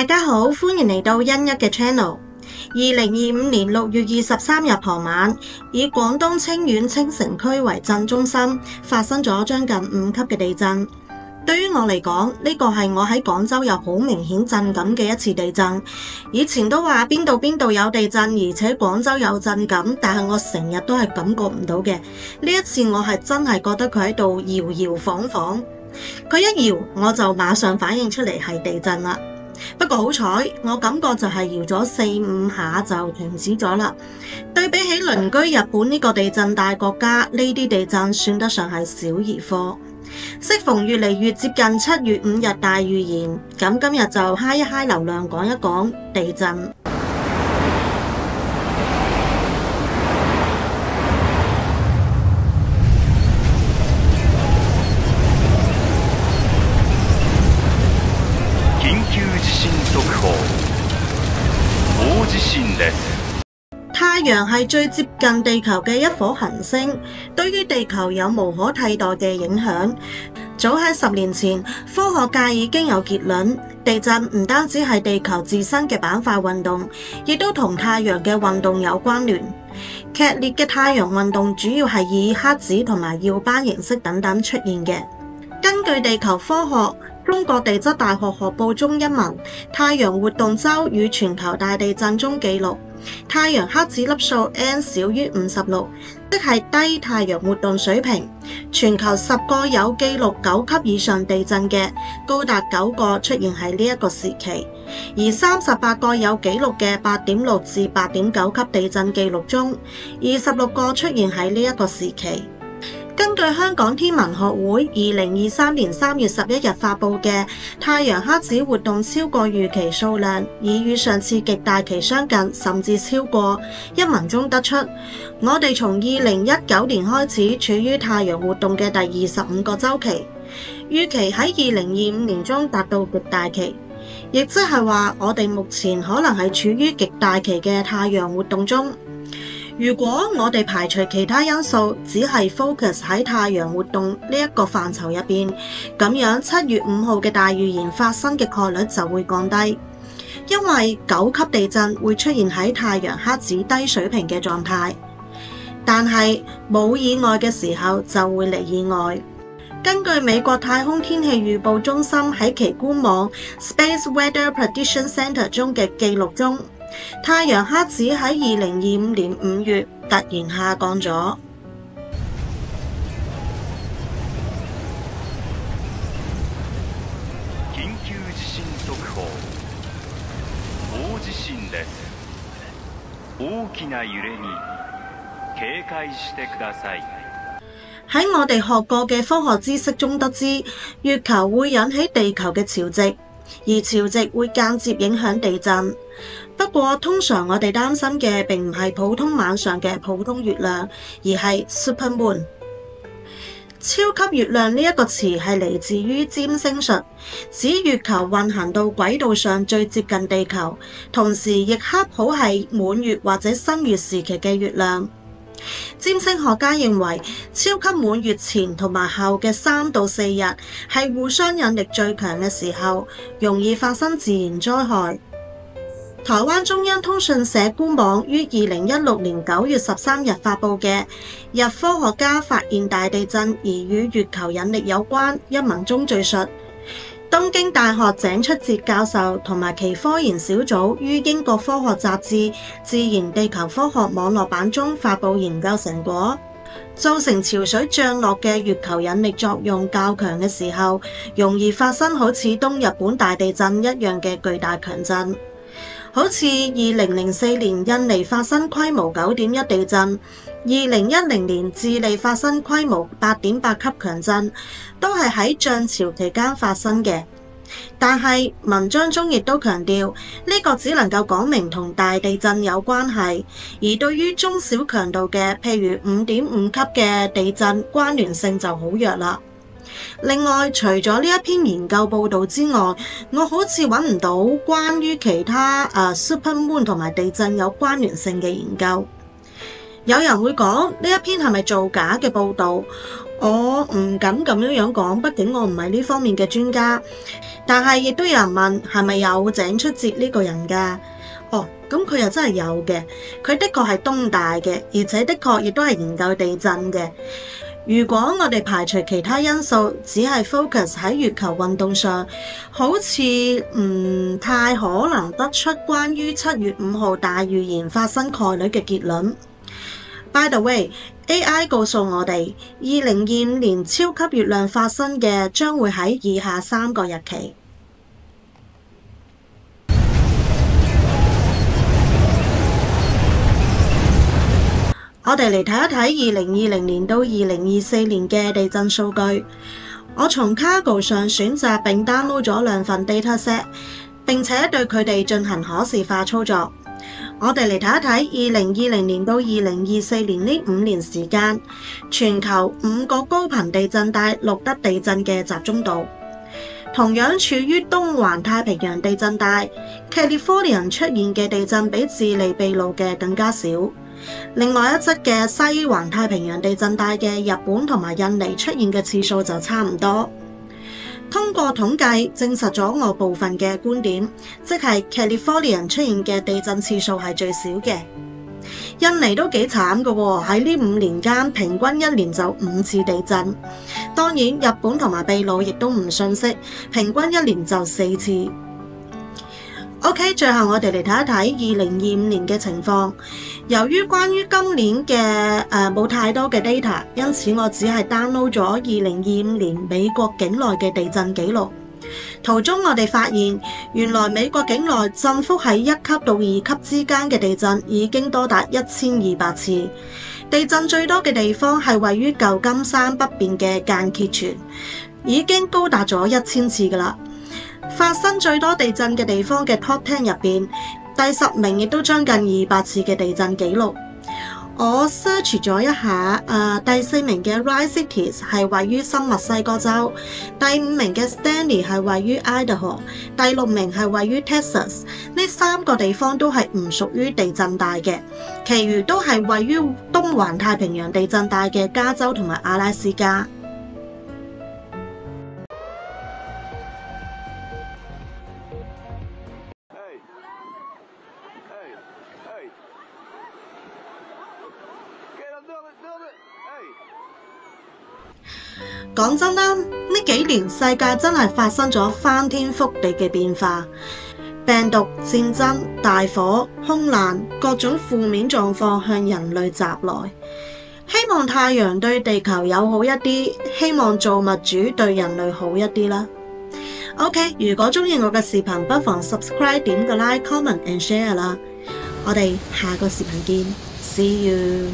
大家好，歡迎嚟到欣一嘅 channel。2025年6月23日傍晚，以廣東清遠青城區為震中心，發生咗將近5級嘅地震。對於我嚟講，呢個係我喺廣州有好明顯震感嘅一次地震。以前都話邊度有地震，而且廣州有震感，但係我成日都係感覺唔到嘅。呢一次我係真係覺得佢喺度搖搖晃晃，佢一搖我就馬上反應出嚟係地震啦。不過好彩，我感覺就係搖咗4-5下就停止咗啦。對比起鄰居日本呢個地震大國家，呢啲地震算得上係小兒科。適逢越嚟越接近7月5日大預言，咁今日就嗨一嗨流量講一講地震。太陽係最接近地球嘅一顆行星，對於地球有無可替代嘅影響。早喺10年前，科學界已經有結論，地震唔單止係地球自身嘅板塊運動，亦都同太陽嘅運動有關聯。劇烈嘅太陽運動主要係以黑子同埋耀斑形式等等出現嘅。根據地球科學中國地質大學學報中一文《太陽活動週與全球大地震》中記錄，太陽黑子粒數 N 小於56，即係低太陽活動水平。全球10個有記錄9級以上地震嘅，高達9個出現喺呢一個時期，而38個有記錄嘅8.6至8.9級地震記錄中，26個出現喺呢一個時期。根據香港天文學會2023年3月11日發佈嘅太陽黑子活動超過預期數量，已與上次極大期相近，甚至超過。一文中得出，我哋從2019年開始處於太陽活動嘅第25個週期，預期喺2025年中達到極大期，亦即係話我哋目前可能係處於極大期嘅太陽活動中。如果我哋排除其他因素，只係 focus 喺太陽活動呢一個範疇入邊，咁樣7月5號嘅大預言發生嘅概率就會降低，因為9級地震會出現喺太陽黑子低水平嘅狀態，但係冇意外嘅時候就會嚟意外。根據美國太空天氣預報中心喺其官網 Space Weather Prediction Center 中嘅記錄中，太陽黑子喺2025年5月突然下降咗。緊急地震速報。大地震です。大きな揺れに警戒してください。喺我哋學過嘅科學知識中得知，月球會引起地球嘅潮汐，而潮汐會間接影響地震。不過通常我哋擔心嘅並唔係普通晚上嘅普通月亮，而係 supermoon。超級月亮呢一個詞係嚟自於占星術，指月球運行到軌道上最接近地球，同時亦恰好係滿月或者新月時期嘅月亮。占星學家認為，超級滿月前同埋後嘅3到4日係互相引力最強嘅時候，容易發生自然災害。台灣中央通訊社官網於2016年9月13日發佈嘅《日科學家發現大地震而與月球引力有關》一文中敘述，東京大學井出哲教授同埋其科研小組於英國科學雜誌《自然地球科學網絡版》中發佈研究成果，造成潮水漲落嘅月球引力作用較強嘅時候，容易發生好似東日本大地震一樣嘅巨大強震。好似2004年印尼發生規模9.1地震，2010年智利發生規模8.8級強震，都係喺漲潮期間發生嘅。但係文章中亦都強調，呢個只能夠講明同大地震有關係，而對於中小強度嘅，譬如5.5級嘅地震，關聯性就好弱啦。另外，除咗呢一篇研究報導之外，我好似揾唔到關於其他supermoon 同埋地震有關聯性嘅研究。有人會講呢一篇係咪造假嘅報導？我唔敢咁樣講，畢竟我唔係呢方面嘅專家。但係亦都有人問係咪有井出節呢個人㗎？哦，咁佢又真係有嘅，佢的確係東大嘅，而且的確亦都係研究地震嘅。如果我哋排除其他因素，只係 focus 喺月球運動上，好似唔太可能得出關於7月5號大預言發生概率嘅結論。By the way， AI 告訴我哋，2025年超級月亮發生嘅將會喺以下3個日期。我哋嚟睇一睇2020年到2024年嘅地震數據。我從 Kaggle 上選擇並 download 咗2份 dataset， 並且對佢哋進行可視化操作。我哋嚟睇一睇2020年到2024年呢5年時間，全球5個高頻地震帶錄得地震嘅集中度。同樣處於東環太平洋地震帶 California 出現嘅地震比智利秘魯嘅更加少。另外一側嘅西環太平洋地震帶嘅日本同埋印尼出現嘅次數就差唔多。通過統計證實咗我部分嘅觀點，即係 California 出現嘅地震次數係最少嘅。印尼都幾慘㗎喎，喺呢5年間平均1年就5次地震。當然日本同埋秘魯亦都唔遜色，平均1年就4次。OK， 最後我哋嚟睇一睇2025年嘅情況。由於關於今年嘅冇太多嘅 data， 因此我只係 download 咗2025年美國境內嘅地震記錄。途中我哋發現，原來美國境內震幅喺1級到2級之間嘅地震已經多達1200次。地震最多嘅地方係位於舊金山北邊嘅間歇泉，已經高達咗1000次㗎喇。發生最多地震嘅地方嘅 Top 10入邊，第10名亦都將近200次嘅地震記錄。我 search 咗一下，第4名嘅 Wright Cities 係位於新墨西哥州，第5名嘅 Stanley 係位於 Idaho， 第6名係位於 Texas。呢3個地方都係唔屬於地震帶嘅，其餘都係位於東環太平洋地震帶嘅加州同埋阿拉斯加。講真啦，呢幾年世界真係發生咗翻天覆地嘅變化，病毒、戰爭、大火、空難，各種負面狀況向人類襲來。希望太陽對地球友好一啲，希望造物主對人類好一啲啦。OK， 如果中意我嘅視頻，不妨 subscribe 點個 like、comment and share 啦。我哋下個視頻見，See you。